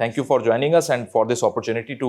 Thank you for joining us and for this opportunity to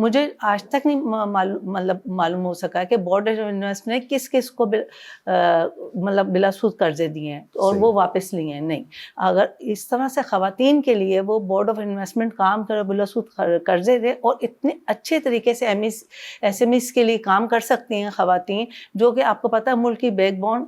مجھے آج تک نہیں معلوم ہو سکا کہ بورڈ آف انویسٹمنٹ نے کس کس کو مطلب بلا سود قرضے دیے ہیں اور وہ واپس لیے ہیں. نہیں, اگر اس طرح سے خواتین کے لیے وہ بورڈ آف انویسٹمنٹ کام کرے, بلا سود قرضے دے اور اتنے اچھے طریقے سے ایس ایم ایز کے لیے کام کر سکتی ہیں خواتین, جو کہ آپ کو پتہ ہے ملک کی بیک بون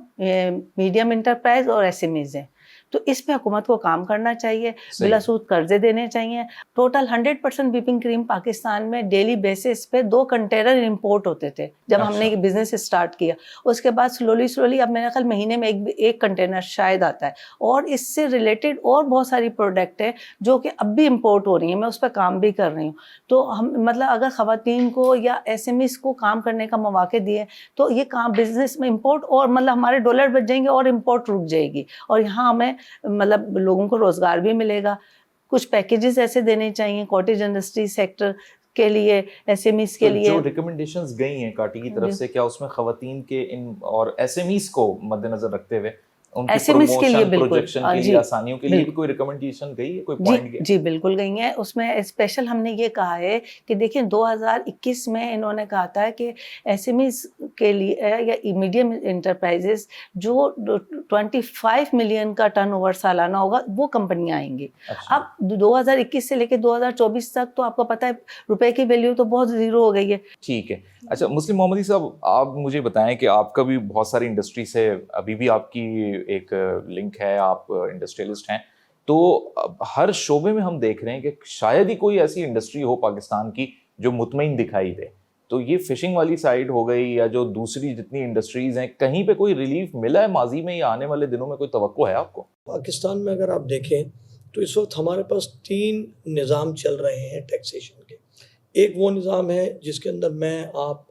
میڈیم انٹرپرائز اور ایس ایم ایز ہیں. تو اس پہ حکومت کو کام کرنا چاہیے, بلا سود قرضے دینے چاہیے. ٹوٹل 100% وپنگ کریم پاکستان میں ڈیلی بیسس پہ 2 کنٹینر امپورٹ ہوتے تھے جب ہم نے یہ بزنس اسٹارٹ کیا. اس کے بعد سلولی اب میرا خیال مہینے میں ایک کنٹینر شاید آتا ہے, اور اس سے ریلیٹڈ اور بہت ساری پروڈکٹ ہے جو کہ اب بھی امپورٹ ہو رہی ہیں. میں اس پہ کام بھی کر رہی ہوں. تو ہم مطلب اگر خواتین کو یا ایس ایم ایز کو کام کرنے کا مواقع دیے تو یہ کام بزنس میں امپورٹ اور مطلب ہمارے ڈالر بچ جائیں گے اور امپورٹ رک جائے گی, اور یہاں ہمیں مطلب لوگوں کو روزگار بھی ملے گا. کچھ پیکیجز ایسے دینے چاہیے کاٹیج انڈسٹری سیکٹر کے لیے, ایس ایم ایز کے لیے. جو ریکمنڈیشنز گئی ہیں کاٹی کی طرف سے, کیا اس میں خواتین کے ان اور ایس ایم ایز کو مد نظر رکھتے ہوئے ان کی پروموشن پروجیکشن کے لیے آسانیوں کے لیے بھی کوئی ریکمنڈیشن گئی ہے, کوئی پوائنٹ گیا؟ جی بالکل گئی ہیں. اس میں اسپیشل ہم نے یہ کہا ہے کہ دیکھیں 2021 میں انہوں نے کہا تھا کہ ایس ایم ایز کے لیے یا میڈیم انٹرپرائزز جو 25 ملین کا ٹرن اوور سالانہ ہوگا وہ کمپنیاں آئیں گی. اب 2021 سے لے کے 2024 تک تو آپ کو پتہ ہے روپے کی ویلیو تو بہت زیرو ہو گئی ہے. ٹھیک ہے. اچھا مسلم محمدی صاحب, آپ مجھے بتائیں کہ آپ کا بھی بہت ساری انڈسٹری سے ابھی بھی آپ کی ایک لنک ہے, آپ انڈسٹریلسٹ ہیں, تو ہر شعبے میں ہم دیکھ رہے ہیں کہ شاید ہی کوئی ایسی انڈسٹری ہو پاکستان کی جو مطمئن دکھائی دے. تو یہ فشنگ والی سائڈ ہو گئی یا جو دوسری جتنی انڈسٹریز ہیں, کہیں پہ کوئی ریلیف ملا ہے ماضی میں یا آنے والے دنوں میں کوئی توقع ہے آپ کو؟ پاکستان میں اگر آپ دیکھیں تو اس وقت ہمارے پاس 3 نظام چل رہے ہیں ٹیکسیشن کے. ایک وہ نظام ہے جس کے اندر میں, آپ,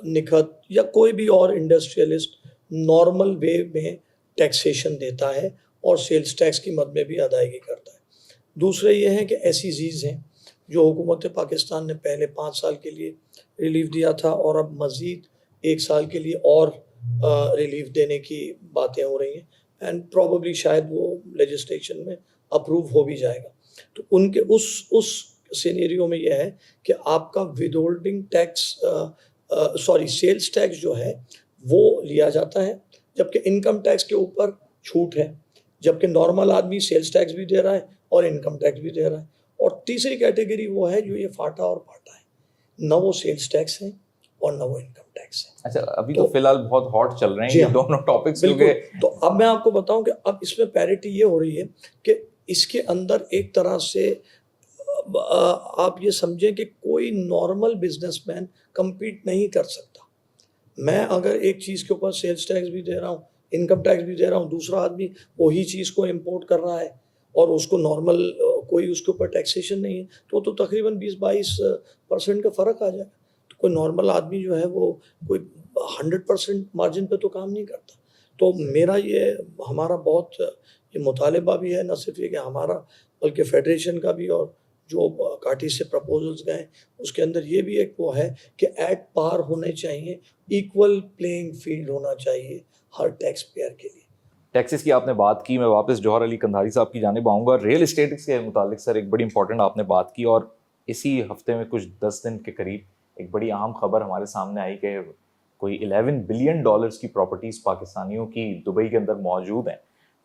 نکھت یا کوئی بھی اور انڈسٹریلسٹ نارمل وے میں ٹیکسیشن دیتا ہے اور سیلز ٹیکس کی مد میں بھی ادائیگی کرتا ہے. دوسرے یہ ہیں کہ ایسی چیز ہیں جو حکومت پاکستان نے پہلے 5 سال کے لیے ریلیف دیا تھا اور اب مزید 1 سال کے لیے اور ریلیف دینے کی باتیں ہو رہی ہیں, اینڈ پروبیبلی شاید وہ لیجسلیشن میں اپروو ہو بھی جائے گا. تو ان کے اس سینیریو میں یہ ہے کہ آپ کا withholding tax sales tax جو ہے وہ لیا جاتا ہے, جبکہ انکم ٹیکس کے اوپر چھوٹ ہے, جبکہ نارمل آدمی سیلز ٹیکس بھی دے رہا ہے اور انکم ٹیکس بھی دے رہا ہے. اور تیسری کیٹیگری وہ ہے جو یہ فاٹا اور پاٹا ہے, نہ وہ سیلز ٹیکس ہے اور نہ وہ انکم ٹیکس ہے. اچھا, ابھی تو فی الحال بہت ہاٹ چل رہے ہیں یہ دونوں ٹاپکس. تو اب میں آپ کو بتاؤں کہ اب اس میں پیرٹی یہ ہو رہی ہے کہ اس کے اندر ایک طرح سے آپ یہ سمجھیں کہ کوئی نارمل بزنس مین کمپیٹ نہیں کر سکتا. میں اگر ایک چیز کے اوپر سیلز ٹیکس بھی دے رہا ہوں, انکم ٹیکس بھی دے رہا ہوں, دوسرا آدمی وہی چیز کو امپورٹ کر رہا ہے اور اس کو نارمل کوئی اس کے اوپر ٹیکسیشن نہیں ہے, تو تقریباً 20-22% کا فرق آ جائے گا. تو کوئی نارمل آدمی جو ہے وہ کوئی 100% مارجن پہ تو کام نہیں کرتا. تو میرا ہمارا بہت یہ مطالبہ بھی ہے, نہ صرف یہ کہ ہمارا بلکہ فیڈریشن کا بھی, اور جو کاٹی سے پرپوزلز گئے اس کے اندر یہ بھی ایک وہ ہے کہ ایٹ پار ہونے چاہیے, ایکول پلینگ فیلڈ ہونا چاہیے ہر ٹیکس پیئر کے لیے. ٹیکسز کی آپ نے بات کی, میں واپس جوہر علی قندھاری صاحب کی جانب آؤں گا. ریئل اسٹیٹ کے متعلق سر ایک بڑی امپورٹنٹ آپ نے بات کی, اور اسی ہفتے میں کچھ 10 دن کے قریب ایک بڑی اہم خبر ہمارے سامنے آئی کہ کوئی $11 بلین کی پراپرٹیز پاکستانیوں کی دبئی کے اندر موجود ہیں.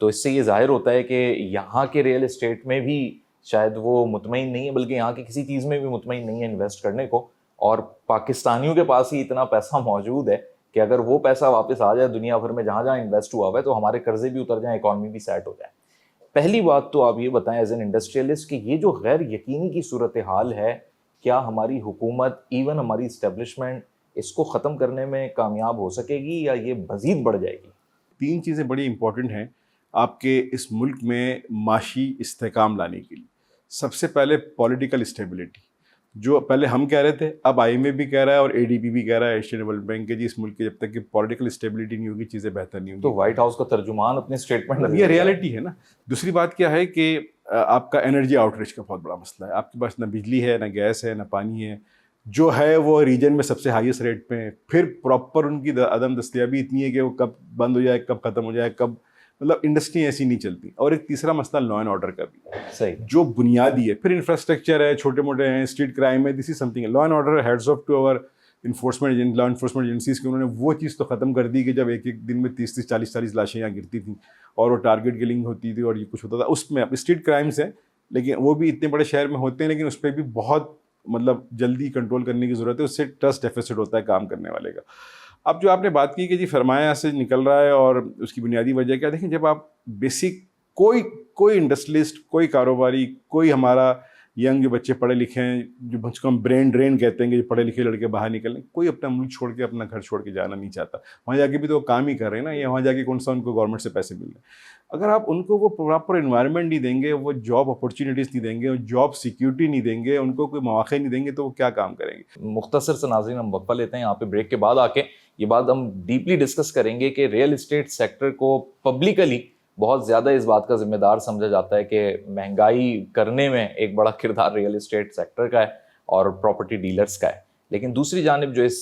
تو اس سے یہ ظاہر ہوتا ہے کہ یہاں کے ریئل اسٹیٹ میں بھی شاید وہ مطمئن نہیں ہے, بلکہ یہاں کی کسی چیز میں بھی مطمئن نہیں ہے انویسٹ کرنے کو, اور پاکستانیوں کے پاس ہی اتنا پیسہ موجود ہے کہ اگر وہ پیسہ واپس آ جائے دنیا بھر میں جہاں جہاں انویسٹ ہوا ہوا ہے تو ہمارے قرضے بھی اتر جائیں, اکانومی بھی سیٹ ہو جائے. پہلی بات تو آپ یہ بتائیں ایز این انڈسٹریلسٹ کہ یہ جو غیر یقینی کی صورتحال ہے, کیا ہماری حکومت, ایون ہماری اسٹیبلشمنٹ اس کو ختم کرنے میں کامیاب ہو سکے گی یا یہ مزید بڑھ جائے گی؟ 3 چیزیں بڑی امپورٹنٹ ہیں آپ کے اس ملک میں معاشی استحکام لانے کے لیے. سب سے پہلے پولیٹیکل اسٹیبلٹی, جو پہلے ہم کہہ رہے تھے اب IMF بھی کہہ رہا ہے اور ADB بھی کہہ رہا ہے, ایشین ڈیولپمنٹ بینک کے, جی اس ملک کے جب تک کہ پولیٹیکل اسٹیبلٹی نہیں ہوگی چیزیں بہتر نہیں ہوں گی. تو وائٹ ہاؤس کا ترجمان اپنے اسٹیٹمنٹ, یہ ریالٹی ہے نا. دوسری بات کیا ہے کہ آپ کا انرجی آؤٹ ریچ کا بہت بڑا مسئلہ ہے. آپ کے پاس نہ بجلی ہے, نہ گیس ہے, نہ پانی ہے. جو ہے وہ ریجن میں سب سے ہائیسٹ ریٹ پہ ہے. پھر پراپر ان کی عدم دستیابی اتنی ہے کہ وہ کب بند ہو جائے, کب ختم ہو جائے, کب مطلب انڈسٹری ایسی نہیں چلتی. اور ایک تیسرا مسئلہ لا اینڈ آرڈر کا بھی صحیح جو بنیادی ہے. پھر انفراسٹرکچر ہے, چھوٹے موٹے ہیں, اسٹریٹ کرائم ہے, دس از سم تھنگ. Law and order heads of two over law enforcement agencies کے, انہوں نے وہ چیز تو ختم کر دی کہ جب ایک دن میں 30-40 لاشیں یہاں گرتی تھیں اور وہ ٹارگیٹ کلنگ ہوتی تھی اور یہ کچھ ہوتا تھا. اس میں اسٹریٹ کرائمس ہیں لیکن وہ بھی اتنے بڑے شہر میں ہوتے ہیں, لیکن اس پہ بھی بہت مطلب جلدی کنٹرول کرنے کی ضرورت ہے. اس سے ٹرسٹ ڈیفیسٹ ہوتا ہے کام کرنے والے کا. اب جو آپ نے بات کی کہ جی سرمایہ سے نکل رہا ہے اور اس کی بنیادی وجہ کیا, دیکھیں جب آپ بیسک کوئی انڈسٹریلسٹ, کوئی کاروباری, کوئی ہمارا ینگ جو بچے پڑھے لکھے ہیں, جو بچوں کو ہم برین ڈرین کہتے ہیں کہ جو پڑھے لکھے لڑکے باہر نکلیں, کوئی اپنا ملک چھوڑ کے اپنا گھر چھوڑ کے جانا نہیں چاہتا. وہاں جا کے بھی تو وہ کام ہی کر رہے ہیں نا, یا وہاں جا کے کون سا ان کو گورنمنٹ سے پیسے مل رہے ہیں. اگر آپ ان کو وہ پراپر انوائرمنٹ نہیں دیں گے, وہ جاب اپرچونیٹیز نہیں دیں گے, جاب سیکیورٹی نہیں دیں گے, ان کو کوئی مواقع نہیں دیں گے, تو وہ کیا کام کریں گے. مختصر سے ناظرین ہم وقفہ لیتے ہیں یہاں پہ. بریک کے بعد آ کے یہ بات ہم ڈیپلی ڈسکس کریں گے کہ ریئل اسٹیٹ سیکٹر کو پبلکلی بہت زیادہ اس بات کا ذمہ دار سمجھا جاتا ہے کہ مہنگائی کرنے میں ایک بڑا کردار ریئل اسٹیٹ سیکٹر کا ہے اور پراپرٹی ڈیلرز کا ہے. لیکن دوسری جانب جو اس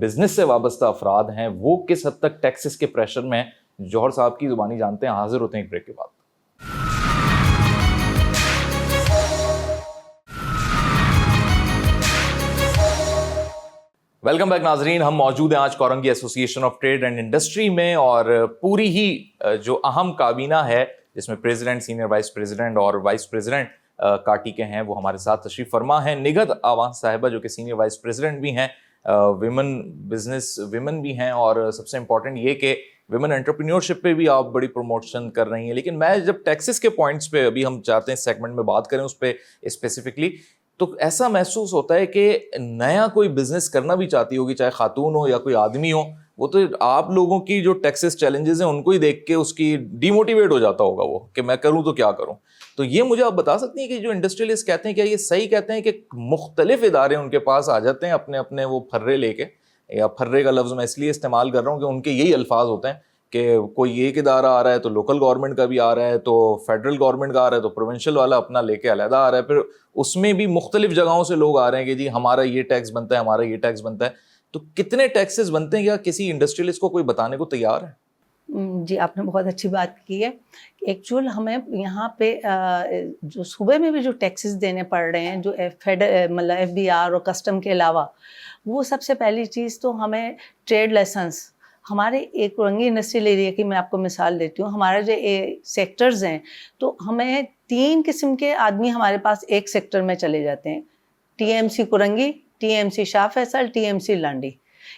بزنس سے وابستہ افراد ہیں وہ کس حد تک ٹیکسز کے پریشر میں ہیں, جوہر صاحب کی زبانی جانتے ہیں. حاضر ہوتے ہیں ایک بریک کے بعد. ویلکم بیک ناظرین, ہم موجود ہیں آج کورنگی ایسوسی ایشن آف ٹریڈ اینڈ انڈسٹری میں, اور پوری ہی جو اہم کابینہ ہے جس میں پریزیڈنٹ, سینئر وائس پریزیڈنٹ اور وائس پریزیڈنٹ کاٹی کے ہیں وہ ہمارے ساتھ تشریف فرما ہیں. نگہت آوان صاحبہ جو کہ سینئر وائس پریزیڈنٹ بھی ہیں, ویمن بھی ہیں, اور سب سے امپورٹنٹ یہ کہ ویمن انٹرپرینیورشپ پہ بھی آپ بڑی پروموشن کر رہی ہیں. لیکن میں جب ٹیکسز کے پوائنٹس پہ ابھی ہم چاہتے ہیں سیگمنٹ میں بات کریں اس پہ اسپیسیفکلی, تو ایسا محسوس ہوتا ہے کہ نیا کوئی بزنس کرنا بھی چاہتی ہوگی, چاہے خاتون ہو یا کوئی آدمی ہو, وہ تو آپ لوگوں کی جو ٹیکسز چیلنجز ہیں ان کو ہی دیکھ کے اس کی ڈی موٹیویٹ ہو جاتا ہوگا وہ کہ میں کروں تو کیا کروں. تو یہ مجھے آپ بتا سکتی ہیں کہ جو انڈسٹریلسٹ کہتے ہیں کیا یہ صحیح کہتے ہیں کہ مختلف ادارے ان کے پاس آ جاتے ہیں اپنے اپنے وہ پھرے لے کے, یا پھرے کا لفظ میں اس لیے استعمال کر رہا ہوں کہ ان کے یہی الفاظ ہوتے ہیں کہ کوئی ایک ادارہ آ رہا ہے تو لوکل گورنمنٹ کا بھی آ رہا ہے, تو فیڈرل گورنمنٹ کا آ رہا ہے, تو پروونشل والا اپنا لے کے علیحدہ آ رہا ہے, پھر اس میں بھی مختلف جگہوں سے لوگ آ رہے ہیں کہ جی ہمارا یہ ٹیکس بنتا ہے, ہمارا یہ ٹیکس بنتا ہے. تو کتنے ٹیکسز بنتے ہیں, کیا کسی انڈسٹریلسٹ کو کوئی بتانے کو تیار ہے؟ جی آپ نے بہت اچھی بات کی ہے. ایکچوئل ہمیں یہاں پہ جو صوبے میں بھی جو ٹیکسز دینے پڑ رہے ہیں, جو مطلب FBR اور کسٹم کے علاوہ, وہ سب سے پہلی چیز تو ہمیں ٹریڈ لائسنس. ہمارے ایک کورنگی انڈسٹریل ایریا کی میں آپ کو مثال دیتی ہوں. ہمارے جو سیکٹرز ہیں تو ہمیں 3 قسم کے آدمی ہمارے پاس ایک سیکٹر میں چلے جاتے ہیں. TMC کورنگی, TMC شاہ فیصل, TMC لانڈی.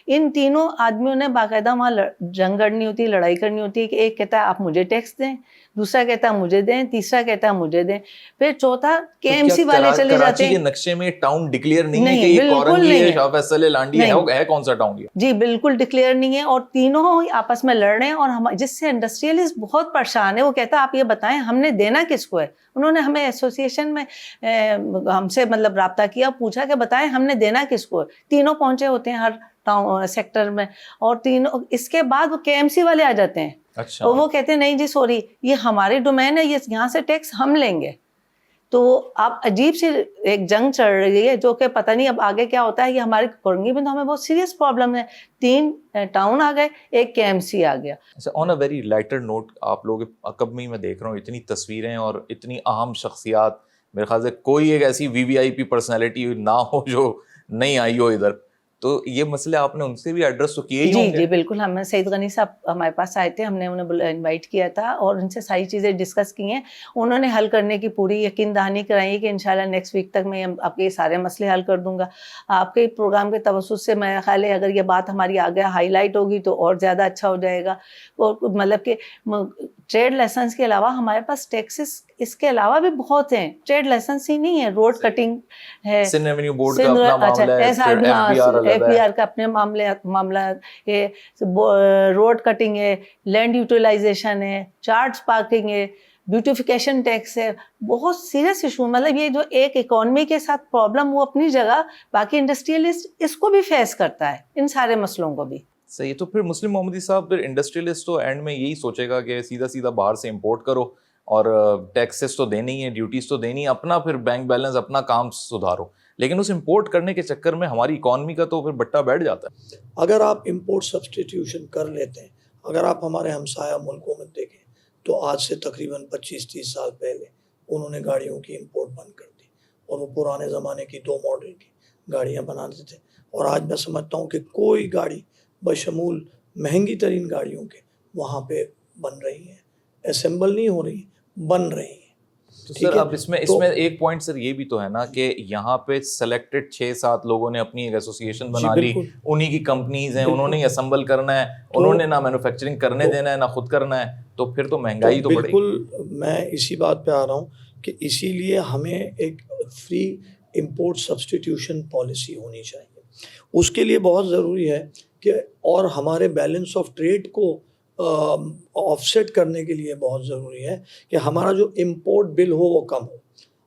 ان تینوں آدمیوں نے باقاعدہ وہاں جنگ کرنی ہوتی ہے, لڑائی کرنی ہوتی ہے کہ ایک کہتا ہے آپ مجھے ٹیکس دیں, دوسرا کہتا ہے مجھے دیں, تیسرا کہتا ہے مجھے دیں, پھر چوتھا KMC والے چلے جاتے کراچی ہیں. کے نقشے میں ٹاؤن ڈکلیئر نہیں ہے کہ یہ کورنگی ہے, شاہ فیصل ہے, لانڈی ہے کون سا ٹاؤن ہے؟ جی بالکل ڈکلیئر نہیں ہے, اور تینوں آپس میں لڑ رہے ہیں. اور جس سے انڈسٹریلسٹ بہت پریشان ہے, وہ کہتا ہے آپ یہ بتائیں ہم نے دینا کس کو ہے. انہوں نے ہمیں ایسوسیشن میں ہم سے مطلب رابطہ کیا, پوچھا کہ بتائیں ہم نے دینا کس کو ہے. تینوں پہنچے ہوتے ہیں ہر سیکٹر میں, اور تینوں اس کے بعد وہ KMC والے آ جاتے ہیں. اچھا. اور وہ کہتے ہیں نہیں جی سوری یہ ہماری ڈومین ہے, یہ یہاں سے ٹیکس ہم لیں گے. تو آپ عجیب سی ایک جنگ چل رہی ہے جو کہ پتہ نہیں اب آگے کیا ہوتا ہے. یہ ہماری کورنگی میں تو ہمیں بہت سیریس پرابلم ہے. 3 ٹاؤن آ گئے, ایک KMC آ گیا. اچھا, آن اے ویری لائٹر نوٹ, آپ لوگ عقب میں میں دیکھ رہا ہوں اتنی تصویریں اور اتنی اہم شخصیات, میرے خیال سے کوئی ایک ایسی VVIP پرسنالٹی نہ ہو جو نہیں آئی ہو ادھر. تو یہ مسئلے آپ نے ان سے بھی ایڈریس تو کیے ہی ہوں گے؟ جی بالکل. ہم سعید غنی صاحب ہمارے پاس آئے تھے, ہم نے انہیں انوائٹ کیا تھا اور ان سے ساری چیزیں ڈسکس کی ہیں. انہوں نے حل کرنے کی پوری یقین دہانی کرائی کہ انشاءاللہ نیکسٹ ویک تک میں آپ کے سارے مسئلے حل کر دوں گا. آپ کے پروگرام کے توسط سے میرا خیال ہے اگر یہ بات ہماری آگے ہائی لائٹ ہوگی تو اور زیادہ اچھا ہو جائے گا. اور مطلب کہ ٹریڈ لائسنس کے علاوہ ہمارے پاس ٹیکسز اس کے علاوہ بھی بہت ہیں. ٹریڈ لائسنس ہی نہیں ہے, روڈ کٹنگ ہے, سندھ ریونیو بورڈ کا اپنا معاملہ ہے, FBR کا اپنے معاملات, روڈ کٹنگ ہے, لینڈ یوٹیلائزیشن ہے, چارج پارکنگ ہے, بیوٹیفیکیشن ٹیکس ہے. بہت سیریس ایشو. مطلب یہ جو ایک اکانومی کے ساتھ پرابلم وہ اپنی جگہ, باقی انڈسٹریلسٹ اس کو بھی فیس کرتا ہے, ان سارے مسئلوں کو بھی. صحیح. تو پھر مسلم محمدی صاحب, پھر انڈسٹریلسٹ تو اینڈ میں یہی سوچے گا کہ سیدھا سیدھا باہر سے امپورٹ کرو اور ٹیکسز تو دینی ہے, ڈیوٹیز تو دینی ہے, اپنا پھر بینک بیلنس, اپنا کام سدھارو. لیکن اس امپورٹ کرنے کے چکر میں ہماری اکانومی کا تو پھر بٹا بیٹھ جاتا ہے. اگر آپ امپورٹ سبسٹیٹیوشن کر لیتے ہیں, اگر آپ ہمارے ہمسایہ ملکوں میں دیکھیں تو آج سے تقریباً 25-30 سال پہلے انہوں نے گاڑیوں کی امپورٹ بند کر دی اور وہ پرانے زمانے کی 2 ماڈل کی گاڑیاں بناتے تھے. اور آج میں سمجھتا ہوں کہ کوئی گاڑی بشمول مہنگی ترین گاڑیوں کے وہاں پہ بن رہی ہیں, اسمبل نہیں ہو رہی, بن رہی ہیں. تو سر اب اس میں ایک پوائنٹ سر یہ بھی تو ہے نا کہ یہاں پہ سلیکٹڈ 6-7 لوگوں نے اپنی ایک ایسوسیشن بنا لی, انہی کی کمپنیز ہیں, انہوں نے ہی اسمبل کرنا ہے, انہوں نے نہ مینوفیکچرنگ کرنے دینا ہے نہ خود کرنا ہے, تو پھر تو مہنگائی تو بڑھے گی. بالکل میں اسی بات پہ آ رہا ہوں کہ اسی لیے ہمیں ایک فری امپورٹ سبسٹیٹیوشن پالیسی ہونی چاہیے. اس کے لیے بہت ضروری ہے کہ اور ہمارے بیلنس آف ٹریڈ کو آف سیٹ کرنے کے لیے بہت ضروری ہے کہ ہمارا جو امپورٹ بل ہو وہ کم ہو.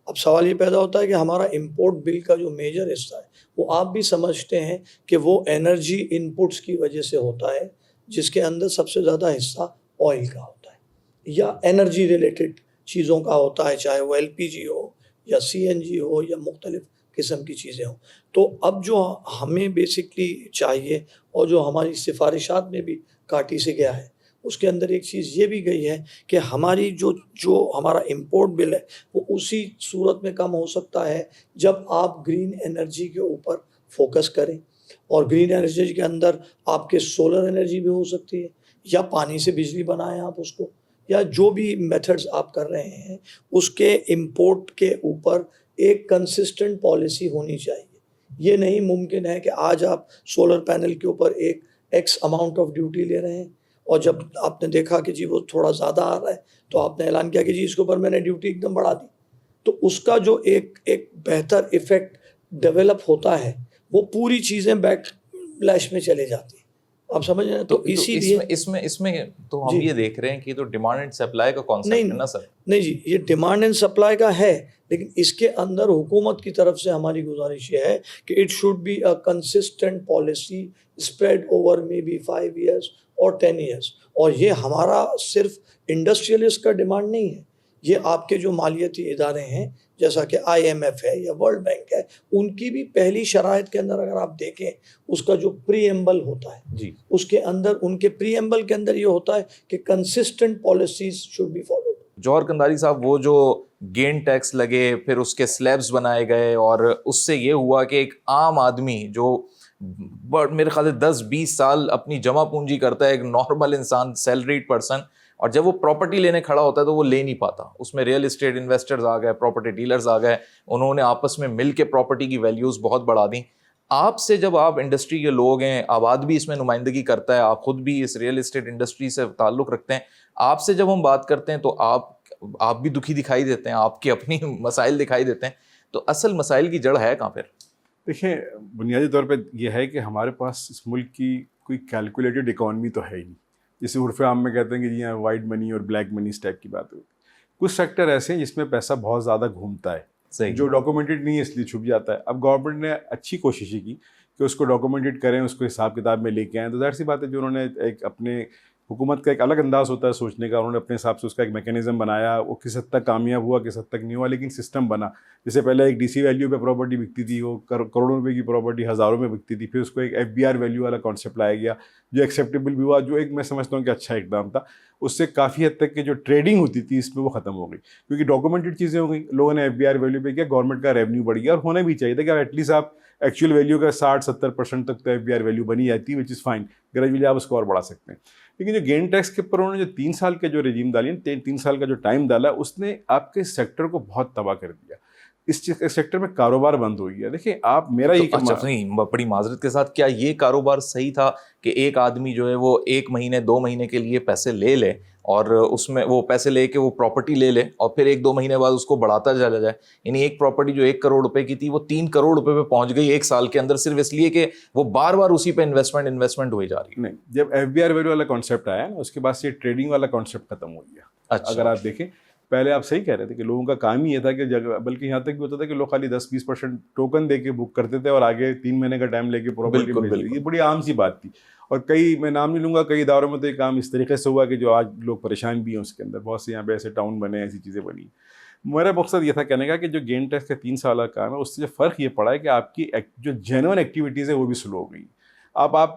اب سوال یہ پیدا ہوتا ہے کہ ہمارا امپورٹ بل کا جو میجر حصہ ہے وہ آپ بھی سمجھتے ہیں کہ وہ انرجی انپٹس کی وجہ سے ہوتا ہے, جس کے اندر سب سے زیادہ حصہ آئل کا ہوتا ہے یا انرجی ریلیٹڈ چیزوں کا ہوتا ہے, چاہے وہ LPG ہو یا CNG ہو یا مختلف قسم کی چیزیں ہوں. تو اب جو ہمیں بیسکلی چاہیے اور جو ہماری سفارشات میں بھی کاٹی سے گیا ہے, اس کے اندر ایک چیز یہ بھی گئی ہے کہ ہماری جو ہمارا امپورٹ بل ہے وہ اسی صورت میں کم ہو سکتا ہے جب آپ گرین انرجی کے اوپر فوکس کریں. اور گرین انرجی کے اندر آپ کے سولر انرجی بھی ہو سکتی ہے, یا پانی سے بجلی بنائیں آپ اس کو, یا جو بھی میتھڈز آپ کر رہے ہیں اس کے امپورٹ کے اوپر ایک کنسسٹنٹ پالیسی ہونی چاہیے. یہ نہیں ممکن ہے کہ آج آپ سولر پینل کے اوپر ایک ایکس اماؤنٹ آف ڈیوٹی لے رہے ہیں اور جب آپ نے دیکھا کہ جی وہ تھوڑا زیادہ آ رہا ہے تو آپ نے اعلان کیا کہ جی اس کے اوپر میں نے ڈیوٹی ایک دم بڑھا دی. تو اس کا جو ایک بہتر ایفیکٹ ڈیولپ ہوتا ہے وہ پوری چیزیں بیک لیش میں چلے جاتی ہیں. آپ سمجھ رہے ہیں؟ تو اسی لیے اس میں تو ہم یہ دیکھ رہے ہیں کہ تو ڈیمانڈ اینڈ سپلائی کا کانسیپٹ ہے نا سر. نہیں جی, یہ ڈیمانڈ اینڈ سپلائی کا ہے, لیکن اس کے اندر حکومت کی طرف سے ہماری گزارش یہ ہے کہ it should be a consistent policy spread over maybe 5 years اور 10 ایئرس. اور یہ ہمارا صرف انڈسٹریلسٹ کا ڈیمانڈ نہیں ہے, یہ آپ کے جو مالیاتی ادارے ہیں جیسا کہ IMF ہے یا ورلڈ بینک ہے, ان کی بھی پہلی شرائط کے اندر اگر آپ دیکھیں اس کا جو پری ایمبل ہوتا ہے جی, اس کے اندر ان کے پری ایمبل کے اندر یہ ہوتا ہے کہ consistent policies should be followed. Johar Qandhari صاحب, وہ جو گین ٹیکس لگے, پھر اس کے سلیبس بنائے گئے, اور اس سے یہ ہوا کہ ایک عام آدمی جو میرے خیال سے 10-20 سال اپنی جمع پونجی کرتا ہے, ایک نارمل انسان, سیلریڈ پرسن, اور جب وہ پراپرٹی لینے کھڑا ہوتا ہے تو وہ لے نہیں پاتا. اس میں ریئل اسٹیٹ انویسٹرز آ گئے, پراپرٹی ڈیلرز آ گئے, انہوں نے آپس میں مل کے پراپرٹی کی ویلیوز بہت بڑھا دیں. آپ سے جب آپ انڈسٹری کے لوگ ہیں, آباد بھی اس میں نمائندگی کرتا ہے, آپ خود بھی اس ریئل اسٹیٹ انڈسٹری سے تعلق رکھتے ہیں, آپ سے جب ہم بات کرتے ہیں تو آپ بھی دکھی دکھائی دیتے ہیں, آپ کے اپنی مسائل دکھائی دیتے ہیں. تو اصل مسائل کی جڑ ہے کہاں پھر؟ دیکھیں, بنیادی طور پہ یہ ہے کہ ہمارے پاس اس ملک کی کوئی کیلکولیٹڈ اکانومی تو ہے ہی نہیں. جسے عرف عام میں کہتے ہیں کہ جی یہاں وائٹ منی اور بلیک منی اس ٹائپ کی بات ہوتی ہے. کچھ سیکٹر ایسے ہیں جس میں پیسہ بہت زیادہ گھومتا ہے, جو ڈاکومنٹڈ نہیں ہے اس لیے چھپ جاتا ہے. اب گورنمنٹ نے اچھی کوششیں کی کہ اس کو ڈاکومنٹڈ کریں, اس کو حساب کتاب میں لے کے آئیں. تو ظاہر سی بات ہے جو انہوں نے ایک اپنے حکومت کا ایک الگ انداز ہوتا ہے سوچنے کا, انہوں نے اپنے حساب سے اس کا ایک میکینزم بنایا. وہ کس حد تک کامیاب ہوا, کس حد تک نہیں ہوا, لیکن سسٹم بنا. جیسے پہلے ایک DC ویلیو پہ پراپرٹی بکتی تھی, وہ کروڑوں روپے کی پراپرٹی ہزاروں میں بکتی تھی. پھر اس کو ایک FBR ویلیو والا کانسیپٹ لایا گیا جو ایکسیپٹیبل بھی ہوا, جو ایک میں سمجھتا ہوں کہ اچھا اقدام تھا. اس سے کافی حد تک کہ جو ٹریڈنگ ہوتی تھی اس میں وہ ختم ہو گئی, کیونکہ ڈاکومنٹڈ چیزیں ہو گئی. لوگوں نے FBR ویلیو پہ کیا, گورنمنٹ کا ریونیو بڑھ گیا. اور ہونا بھی چاہیے تھا کہ ایٹ لیسٹ آپ ایکچوئل ویلیو کا 60-70% تک تو FBR ویلیو بنی جاتی ہے, وچ از فائن. گریجولی آپ اس کو اور بڑھا سکتے ہیں. لیکن جو گین ٹیکس کے اوپر انہوں نے جو 3 سال کا جو رجیم ڈالی, 3 سال کا جو ٹائم ڈالا, اس نے آپ کے سیکٹر کو بہت تباہ کر دیا. اس سیکٹر میں کاروبار بند ہو گیا. دیکھیں آپ, میرا یہ بڑی معذرت کے ساتھ, کیا یہ کاروبار صحیح تھا کہ ایک آدمی جو ہے وہ 1 مہینے 2 مہینے کے لیے پیسے لے لے, اور اس میں وہ پیسے لے کے وہ پراپرٹی لے لے, اور پھر 1-2 مہینے بعد اس کو بڑھاتا چلا جائے؟ یعنی ایک پراپرٹی جو 1 کروڑ روپے کی تھی وہ 3 کروڑ روپے پہ پہنچ گئی 1 سال کے اندر, صرف اس لیے کہ وہ بار بار اسی پہ انویسٹمنٹ ہوئی جا رہی ہے. نہیں, جب FBR ویلیو والا کانسیپٹ آیا نا, اس کے بعد سے ٹریڈنگ والا کانسیپٹ ختم ہو گیا. اگر آپ دیکھیں, پہلے آپ صحیح کہہ رہے تھے کہ لوگوں کا کام ہی یہ تھا کہ بلکہ یہاں تک بھی ہوتا تھا کہ لوگ خالی 10-20% ٹوکن دے کے بک کرتے تھے اور آگے 3 مہینے کا ٹائم لے کے پراپرٹی بھیج دی. یہ بڑی عام سی بات تھی. اور کئی, میں نام نہیں لوں گا, کئی اداروں میں تو یہ کام اس طریقے سے ہوا کہ جو آج لوگ پریشان بھی ہیں اس کے اندر. بہت سے یہاں پہ ایسے ٹاؤن بنے, ایسی چیزیں بنی. میرا مقصد یہ تھا کہنے کا کہ جو گین ٹیکس کا 3 سال کا کام ہے, اس سے جو فرق یہ پڑا ہے کہ آپ کی جو جینوئن ایکٹیویٹیز ہے وہ بھی سلو ہو گئی. آپ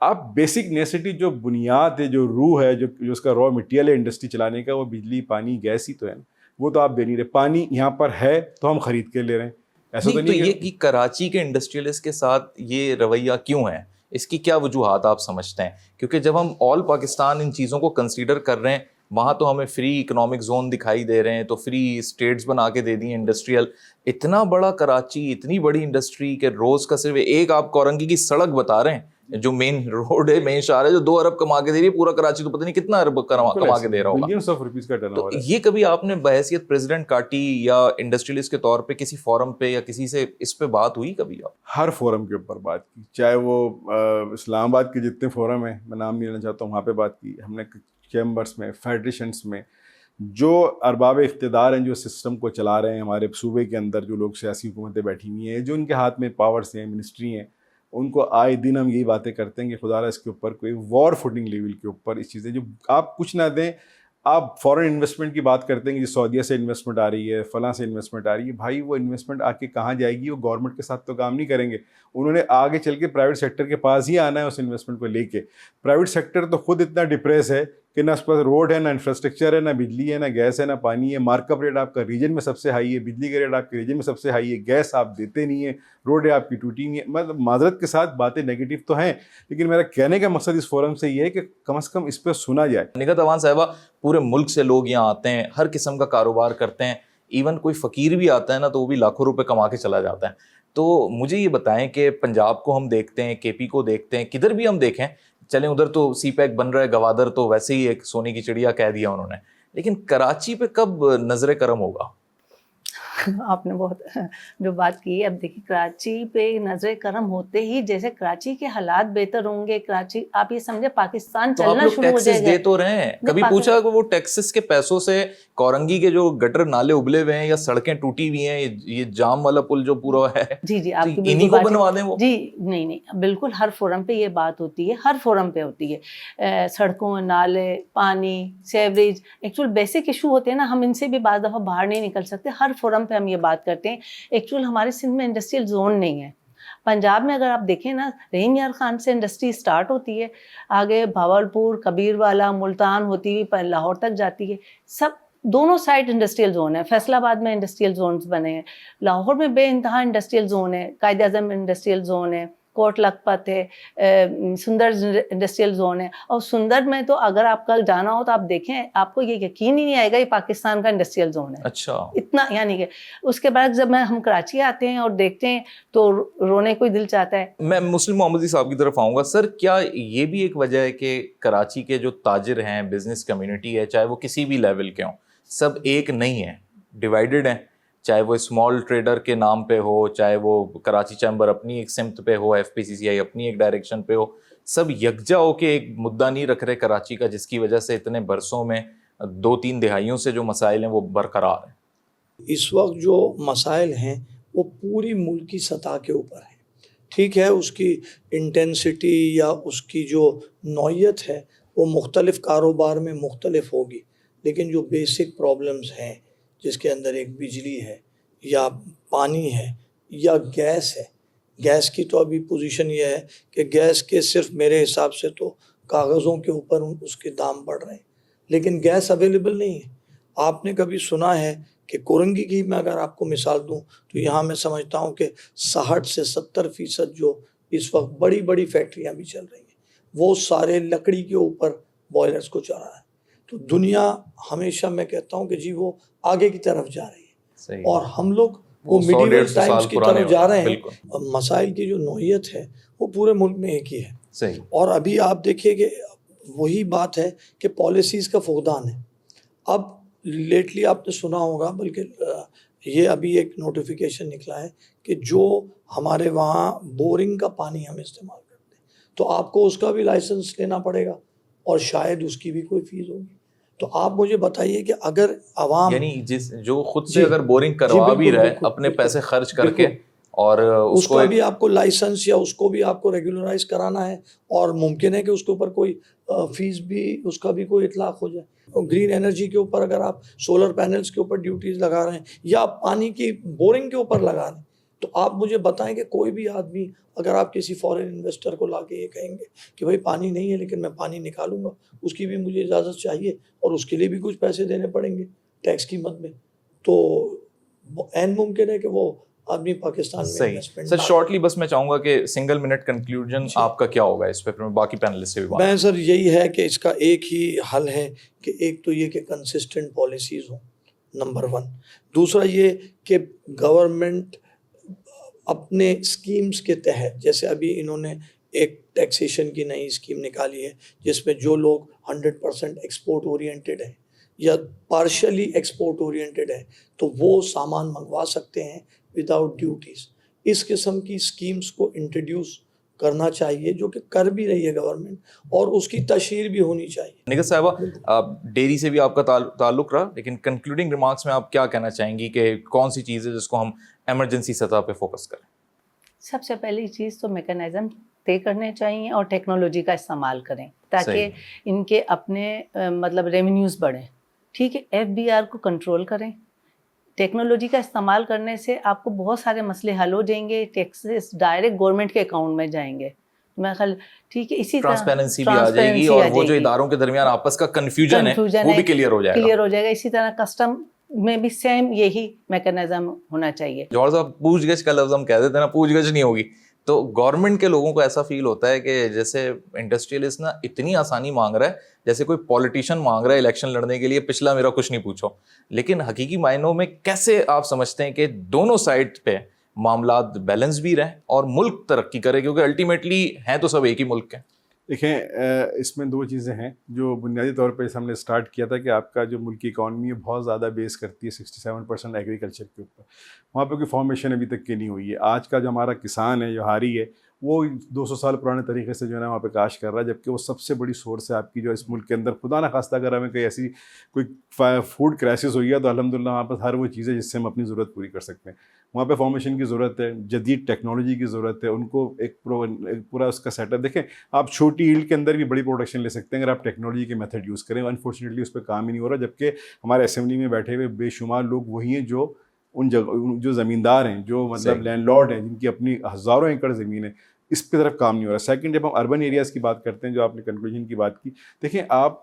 آپ بیسک نیسٹی جو بنیاد ہے, جو روح ہے, جو اس کا را مٹیریل ہے انڈسٹری چلانے کا, وہ بجلی, پانی, گیس ہی تو ہے نا. وہ تو آپ دے نہیں رہے. پانی یہاں پر ہے تو ہم خرید کے لے رہے ہیں. ایسا تو نہیں یہ کہ کراچی کے انڈسٹریلسٹ کے ساتھ یہ رویہ کیوں ہے, اس کی کیا وجوہات آپ سمجھتے ہیں؟ کیونکہ جب ہم آل پاکستان ان چیزوں کو کنسیڈر کر رہے ہیں, وہاں تو ہمیں فری اکنامک زون دکھائی دے رہے ہیں, تو فری اسٹیٹس بنا کے دے دی ہیں انڈسٹریل. اتنا بڑا کراچی, اتنی بڑی انڈسٹری کہ روز کا صرف ایک آپ کورنگی کی سڑک بتا رہے ہیں جو مین روڈ ہے, مین شہر ہے, جو 2 ارب کما کے دے رہی ہے. پورا کراچی تو پتہ نہیں کتنا ارب کما کے دے رہا ہوگا. بلینس آف روپیز کا ٹرن تو اوور ہے. یہ کبھی آپ نے بحیثیت پریزیڈنٹ کاٹی یا انڈسٹریلسٹ کے طور پہ کسی فورم پہ یا کسی سے اس پہ بات ہوئی کبھی آپ؟ ہر فورم کے اوپر بات کی, چاہے وہ اسلام آباد کے جتنے فورم ہیں, میں نام نہیں لینا چاہتا ہوں, وہاں پہ بات کی ہم نے. چیمبرس میں, فیڈریشنس میں, جو ارباب اقتدار ہیں, جو سسٹم کو چلا رہے ہیں ہمارے صوبے کے اندر, جو لوگ سیاسی حکومتیں بیٹھی ہوئی ہیں, جو ان کے ہاتھ میں پاورس ہیں, منسٹری ہیں, ان کو آئے دن ہم یہی باتیں کرتے ہیں کہ خدا را اس کے اوپر کوئی وار فوٹنگ لیول کے اوپر اس چیزیں, جو آپ کچھ نہ دیں. آپ فورن انویسٹمنٹ کی بات کرتے ہیں کہ سعودیہ سے انویسٹمنٹ آ رہی ہے, فلاں سے انویسٹمنٹ آ رہی ہے. بھائی وہ انویسٹمنٹ آ کے کہاں جائے گی؟ وہ گورنمنٹ کے ساتھ تو کام نہیں کریں گے. انہوں نے آگے چل کے پرائیویٹ سیکٹر کے پاس ہی آنا ہے اس انویسٹمنٹ کو لے کے. پرائیویٹ سیکٹر تو خود اتنا ڈپریس ہے کہ نہ اس پاس روڈ ہے, نہ انفراسٹرکچر ہے, نہ بجلی ہے, نہ گیس ہے, نہ پانی ہے. مارک اپ ریٹ آپ کا ریجن میں سب سے ہائی ہے, بجلی کا ریٹ آپ کے ریجن میں سب سے ہائی ہے, گیس آپ دیتے نہیں ہیں, روڈیں آپ کی ٹوٹی نہیں ہیں. مطلب معذرت کے ساتھ باتیں نیگیٹو تو ہیں, لیکن میرا کہنے کا مقصد اس فورم سے یہ ہے کہ کم از کم اس پہ سنا جائے. نگہت اوان صاحبہ, پورے ملک سے لوگ یہاں آتے ہیں, ہر قسم کا کاروبار کرتے ہیں. ایون کوئی فقیر بھی آتا ہے نا تو وہ بھی لاکھوں روپے کما کے چلا جاتا ہے. تو مجھے یہ بتائیں کہ پنجاب کو ہم دیکھتے ہیں, کے پی کو دیکھتے ہیں, کدھر بھی ہم دیکھیں, چلیں ادھر تو سی پیک بن رہا ہے, گوادر تو ویسے ہی ایک سونے کی چڑیا کہہ دیا انہوں نے, لیکن کراچی پہ کب نظر کرم ہوگا؟ آپ نے بہت جو بات کی. اب دیکھیے کراچی پہ نظر کرم ہوتے ہی جیسے کراچی کے حالات بہتر ہوں گے, کراچی آپ یہ سمجھے پاکستان چلنا شروع ہو جائے گا. دے تو رہے ہیں, کبھی پوچھا کہ وہ ٹیکسز کے پیسوں سے کورنگی کے جو گٹر نالے ابلے ہوئے ہیں یا سڑکیں ٹوٹی ہوئی ہیں, یہ جام والا پل جو پورا ہے, جی آپ کی انہی کو بنوا دیں وہ؟ جی نہیں, بالکل ہر فورم پہ یہ بات ہوتی ہے, ہر فورم پہ ہوتی ہے. سڑکوں, نالے, پانی, سیوریج, ایکچوئل بیسک ایشو ہوتے ہیں نا, ہم ان سے بھی بعض دفعہ باہر نہیں نکل سکتے. ہر فورم پہ ہم یہ بات کرتے ہیں. ایکچوئل ہمارے سندھ میں انڈسٹریل زون نہیں ہے. پنجاب میں اگر آپ دیکھیں نا, رحیم یار خان سے انڈسٹری سٹارٹ ہوتی ہے, آگے بھاولپور, کبیر والا, ملتان ہوتی ہوئی لاہور تک جاتی ہے. سب دونوں سائڈ انڈسٹریل زون ہے. فیصل آباد میں انڈسٹریل زونز بنے ہیں, لاہور میں بے انتہا انڈسٹریل زون ہے, قائد اعظم انڈسٹریل زون ہے, کوٹ لکھپت ہے, سندر انڈسٹریل زون ہے. اور سندر میں تو اگر آپ کا جانا ہو تو آپ دیکھیں, آپ کو یہ یقین ہی نہیں آئے گا یہ پاکستان کا انڈسٹریل زون ہے. اچھا, اتنا, یعنی کہ اس کے بعد جب ہم کراچی آتے ہیں اور دیکھتے ہیں تو رونے کو ہی دل چاہتا ہے. میں مسلم محمدی صاحب کی طرف آؤں گا. سر, کیا یہ بھی ایک وجہ ہے کہ کراچی کے جو تاجر ہیں, بزنس کمیونٹی ہے, چاہے وہ کسی بھی لیول کے ہوں, سب ایک نہیں ہیں, ڈیوائیڈڈ ہیں, چاہے وہ اسمال ٹریڈر کے نام پہ ہو, چاہے وہ کراچی چیمبر اپنی ایک سمت پہ ہو, ایف پی سی سی آئی اپنی ایک ڈائریکشن پہ ہو, سب یکجا ہو کے ایک مدعا نہیں رکھ رہے کراچی کا, جس کی وجہ سے اتنے برسوں میں 2-3 دہائیوں سے جو مسائل ہیں وہ برقرار ہیں. اس وقت جو مسائل ہیں وہ پوری ملکی سطح کے اوپر ہیں. ٹھیک ہے, اس کی انٹینسٹی یا اس کی جو نوعیت ہے وہ مختلف کاروبار میں مختلف ہوگی, لیکن جو بیسک پرابلمز ہیں جس کے اندر ایک بجلی ہے یا پانی ہے یا گیس ہے. گیس کی تو ابھی پوزیشن یہ ہے کہ گیس کے صرف میرے حساب سے تو کاغذوں کے اوپر اس کے دام بڑھ رہے ہیں, لیکن گیس اویلیبل نہیں ہے. آپ نے کبھی سنا ہے کہ کورنگی کی میں اگر آپ کو مثال دوں تو یہاں میں سمجھتا ہوں کہ 60 سے 70% جو اس وقت بڑی بڑی فیکٹریاں بھی چل رہی ہیں وہ سارے لکڑی کے اوپر بوائلرز کو چلا رہا ہے. تو دنیا ہمیشہ میں کہتا ہوں کہ جی وہ آگے کی طرف جا رہی ہے, اور ہم لوگ وہ میڈیول ٹائمز کی طرف جا رہے ہیں. مسائل کی جو نوعیت ہے وہ پورے ملک میں ایک ہی ہے. صحیح. اور ابھی آپ دیکھیے کہ وہی بات ہے کہ پالیسیز کا فقدان ہے. اب لیٹلی آپ نے سنا ہوگا, بلکہ یہ ابھی ایک نوٹیفیکیشن نکلا ہے کہ جو ہمارے وہاں بورنگ کا پانی ہم استعمال کرتے ہیں تو آپ کو اس کا بھی لائسنس لینا پڑے گا, اور شاید اس کی بھی کوئی فیس ہوگی. تو آپ مجھے بتائیے کہ اگر عوام, یعنی جو خود سے اگر بورنگ کروا بھی رہے اپنے پیسے خرچ کر کے, اور اس کا بھی آپ کو لائسنس یا اس کو بھی آپ کو ریگولرائز کرانا ہے, اور ممکن ہے کہ اس کے اوپر کوئی فیس بھی, اس کا بھی کوئی اطلاق ہو جائے. گرین انرجی کے اوپر اگر آپ سولر پینلز کے اوپر ڈیوٹیز لگا رہے ہیں یا پانی کی بورنگ کے اوپر لگا رہے ہیں تو آپ مجھے بتائیں کہ کوئی بھی آدمی اگر آپ کسی فورن انویسٹر کو لا کے یہ کہیں گے کہ بھائی پانی نہیں ہے لیکن میں پانی نکالوں گا، اس کی بھی مجھے اجازت چاہیے اور اس کے لیے بھی کچھ پیسے دینے پڑیں گے ٹیکس کی مد میں، تو عین ممکن ہے کہ وہ آدمی پاکستان میں صحیح انویسٹمنٹ سر. شارٹلی بس میں چاہوں گا کہ سنگل منٹ کنکلوژن آپ کا کیا ہوگا اس پہ، پھر میں باقی پینلسٹ سے بھی بات. میں سر یہی ہے کہ اس کا ایک ہی حل ہے کہ ایک تو یہ کہ کنسسٹنٹ پالیسیز ہوں، نمبر 1. دوسرا یہ کہ گورنمنٹ اپنے اسکیمز کے تحت، جیسے ابھی انہوں نے ایک ٹیکسیشن کی نئی اسکیم نکالی ہے جس میں جو لوگ 100% ایکسپورٹ اورینٹیڈ ہیں یا پارشلی ایکسپورٹ اورینٹیڈ ہیں تو وہ سامان منگوا سکتے ہیں وداؤٹ ڈیوٹیز. اس قسم کی اسکیمز کو انٹروڈیوس کرنا چاہیے جو کہ کر بھی رہی ہے گورنمنٹ، اور اس کی تشہیر بھی ہونی چاہیے. نگہت صاحبہ، ڈیری سے بھی آپ کا تعلق رہا، لیکن کنکلوڈنگ ریمارکس میں آپ کیا کہنا چاہیں گی کہ کون سی چیز ہے جس کو ہم ایمرجنسی سطح پہ فوکس کریں؟ سب سے پہلی چیز تو میکانزم طے کرنے چاہیے اور ٹیکنالوجی کا استعمال کریں تاکہ ان کے اپنے مطلب ریونیوز بڑھیں. ٹھیک ہے، FBR کو کنٹرول کریں. ٹیکنالوجی کا استعمال کرنے سے آپ کو بہت سارے مسئلے حل ہو جائیں گے، ٹیکسز ڈائریکٹ گورنمنٹ کے اکاؤنٹ میں جائیں گے. میں خیال ٹھیک ہے، اسی طرح ٹرانسپیرنسی بھی آ جائے گی اور وہ جو اداروں کے درمیان آپس کا کنفیوژن ہے وہ بھی کلیئر ہو جائے گا. اسی طرح کسٹم میں بھی سیم یہی میکانزم ہونا چاہیے. جوہر صاحب، پوچھ گچھ کا لفظ ہم کہہ دیتے ہیں نا، پوچھ گچھ نہیں ہوگی تو گورنمنٹ کے لوگوں کو ایسا فیل ہوتا ہے کہ جیسے انڈسٹریلسٹ نا اتنی آسانی مانگ رہا ہے جیسے کوئی پولیٹیشین مانگ رہا ہے الیکشن لڑنے کے لیے، پچھلا میرا کچھ نہیں پوچھو. لیکن حقیقی معنوں میں کیسے آپ سمجھتے ہیں کہ دونوں سائڈ پہ معاملات بیلنس بھی رہیں اور ملک ترقی کرے، کیونکہ الٹیمیٹلی ہیں تو سب ایک ہی ملک کے. دیکھیں، اس میں 2 چیزیں ہیں جو بنیادی طور پہ ہم نے اسٹارٹ کیا تھا کہ آپ کا جو ملک کی اکانومی ہے بہت زیادہ بیس کرتی ہے 67% ایگریکلچر کے اوپر. وہاں پہ کوئی فارمیشن ابھی تک کی نہیں ہوئی ہے. آج کا جو ہمارا کسان ہے، جو ہاری ہے، وہ 200 سال پرانے طریقے سے جو ہے نا وہاں پہ کاشت کر رہا ہے، جبکہ وہ سب سے بڑی سورس ہے آپ کی جو اس ملک کے اندر. خدا نہ خواستہ اگر ہمیں کوئی ایسی کوئی فوڈ کرائسس ہوئی ہے تو الحمدللہ وہاں پہ ہر وہ چیز ہے جس سے ہم اپنی ضرورت پوری کر سکتے ہیں. وہاں پہ فارمیشن کی ضرورت ہے، جدید ٹیکنالوجی کی ضرورت ہے، ان کو ایک پورا اس کا سیٹ اپ. دیکھیں، آپ چھوٹی ایلڈ کے اندر بھی بڑی پروڈکشن لے سکتے ہیں اگر آپ ٹیکنالوجی کے میتھڈ یوز کریں. انفارچونیٹلی اس پہ کام ہی نہیں ہو رہا، جبکہ ہمارے اسمبلی میں بیٹھے ہوئے بے شمار لوگ وہی ہیں جو ان جگہ جو زمیندار ہیں، جو مطلب لینڈ لارڈ ہیں، جن کی اپنی ہزاروں ایکڑ زمین ہے، اس کی طرف کام نہیں ہو رہا. سیکنڈ، جب ہم اربن ایریاز کی بات کرتے ہیں، جو آپ نے کنکلوژن کی بات کی، دیکھیں آپ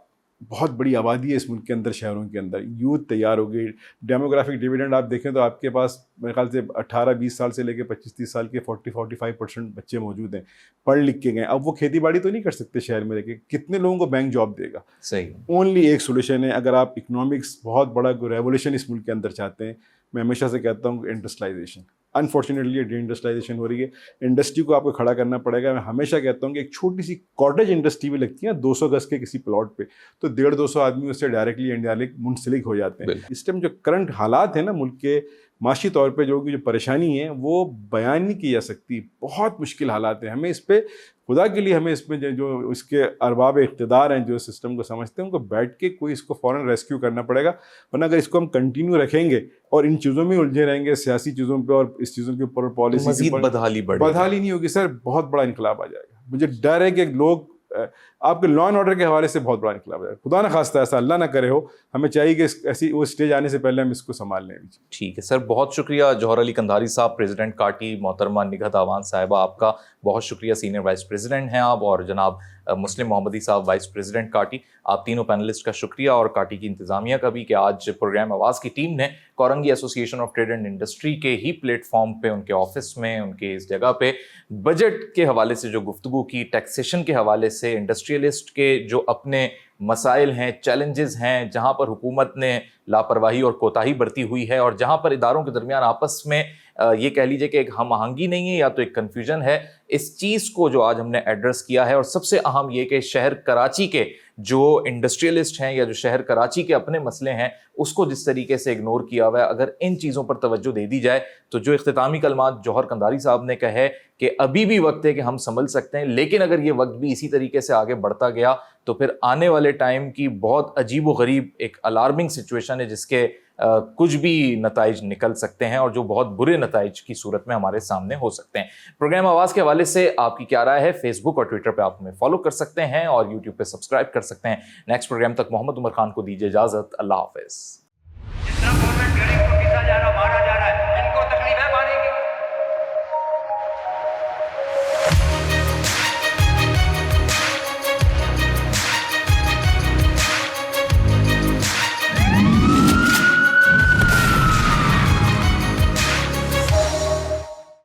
بہت بڑی آبادی ہے اس ملک کے اندر، شہروں کے اندر یوتھ تیار ہو گئی. ڈیموگرافک ڈیویڈنڈ آپ دیکھیں تو آپ کے پاس میرے خیال سے 18-20 سال سے لے کے 25-30 سال کے 40-45% بچے موجود ہیں، پڑھ لکھ کے گئے. اب وہ کھیتی باڑی تو نہیں کر سکتے شہر میں رہ کے، کتنے لوگوں کو بینک جاب دے گا؟ صحیح. اونلی ایک سولوشن ہے اگر آپ اکنامکس بہت بڑا ریولیوشن اس ملک کے اندر چاہتے ہیں. میں ہمیشہ سے کہتا ہوں کہ انڈسٹریلائزیشن. انفارچونیٹلی ڈی انڈسٹریلائزیشن ہو رہی ہے، انڈسٹری کو آپ کو کھڑا کرنا پڑے گا. میں ہمیشہ کہتا ہوں کہ ایک چھوٹی سی کاٹیج انڈسٹری بھی لگتی ہے 200 گز کے کسی پلاٹ پہ، تو 150-200 آدمی اس سے ڈائریکٹلی انڈائریکٹ منسلک ہو جاتے ہیں. اس ٹائم جو کرنٹ حالات ہیں نا ملک کے معاشی طور پہ جو پریشانی ہے وہ بیان نہیں کی جا سکتی. بہت مشکل حالات ہیں. ہمیں اس پہ خدا کے لیے ہمیں اس میں جو اس کے ارباب اقتدار ہیں جو سسٹم کو سمجھتے ہیں ان کو بیٹھ کے کوئی اس کو فوراً ریسکیو کرنا پڑے گا. ورنہ اگر اس کو ہم کنٹینیو رکھیں گے اور ان چیزوں میں الجھے رہیں گے، سیاسی چیزوں پہ اور اس چیزوں کے اوپر پالیسی مزید بدحالی نہیں ہوگی سر، بہت بڑا انقلاب آ جائے گا. مجھے ڈر ہے کہ لوگ آپ کے لا اینڈ آرڈر کے حوالے سے بہت بڑا انقلاب ہے. خدا نہ خواستہ ایسا اللہ نہ کرے ہو. ہمیں چاہیے کہ ایسی وہ اسٹیج آنے سے پہلے ہم اس کو سنبھال لیں. ٹھیک ہے سر، بہت شکریہ جوہر علی قندھاری صاحب، پریزیڈنٹ کاٹی. محترمہ نگہت آوان صاحبہ، آپ کا بہت شکریہ، سینئر وائس پریزیڈنٹ ہیں آپ. اور جناب مسلم محمدی صاحب، وائس پریزیڈنٹ کاٹی. آپ تینوں پینلسٹ کا شکریہ، اور کاٹی کی انتظامیہ کا بھی کہ آج پروگرام آواز کی ٹیم نے کورنگی ایسوسی ایشن آف ٹریڈ اینڈ انڈسٹری کے ہی پلیٹ فارم پہ، ان کے آفس میں، ان کے اس جگہ پہ بجٹ کے حوالے سے جو گفتگو کی، ٹیکسیشن کے حوالے سے، انڈسٹریلسٹ کے جو اپنے مسائل ہیں، چیلنجز ہیں، جہاں پر حکومت نے لاپرواہی اور کوتاہی برتی ہوئی ہے، اور جہاں پر اداروں کے درمیان آپس میں یہ کہہ لیجیے کہ ایک ہم آہنگی نہیں ہے یا تو ایک کنفیوژن ہے، اس چیز کو جو آج ہم نے ایڈریس کیا ہے. اور سب سے اہم یہ کہ شہر کراچی کے جو انڈسٹریلسٹ ہیں یا جو شہر کراچی کے اپنے مسئلے ہیں اس کو جس طریقے سے اگنور کیا ہوا ہے، اگر ان چیزوں پر توجہ دے دی جائے تو جو اختتامی کلمات جوہر قندھاری صاحب نے کہے کہ ابھی بھی وقت ہے کہ ہم سنبھل سکتے ہیں، لیکن اگر یہ وقت بھی اسی طریقے سے آگے بڑھتا گیا تو پھر آنے والے ٹائم کی بہت عجیب و غریب ایک الارمنگ سچویشن ہے جس کے کچھ بھی نتائج نکل سکتے ہیں اور جو بہت برے نتائج کی صورت میں ہمارے سامنے ہو سکتے ہیں. پروگرام آواز کے حوالے سے آپ کی کیا رائے ہے؟ فیس بک اور ٹویٹر پہ آپ ہمیں فالو کر سکتے ہیں اور یوٹیوب پہ سبسکرائب کر سکتے ہیں. نیکسٹ پروگرام تک محمد عمر خان کو دیجیے اجازت. اللہ حافظ.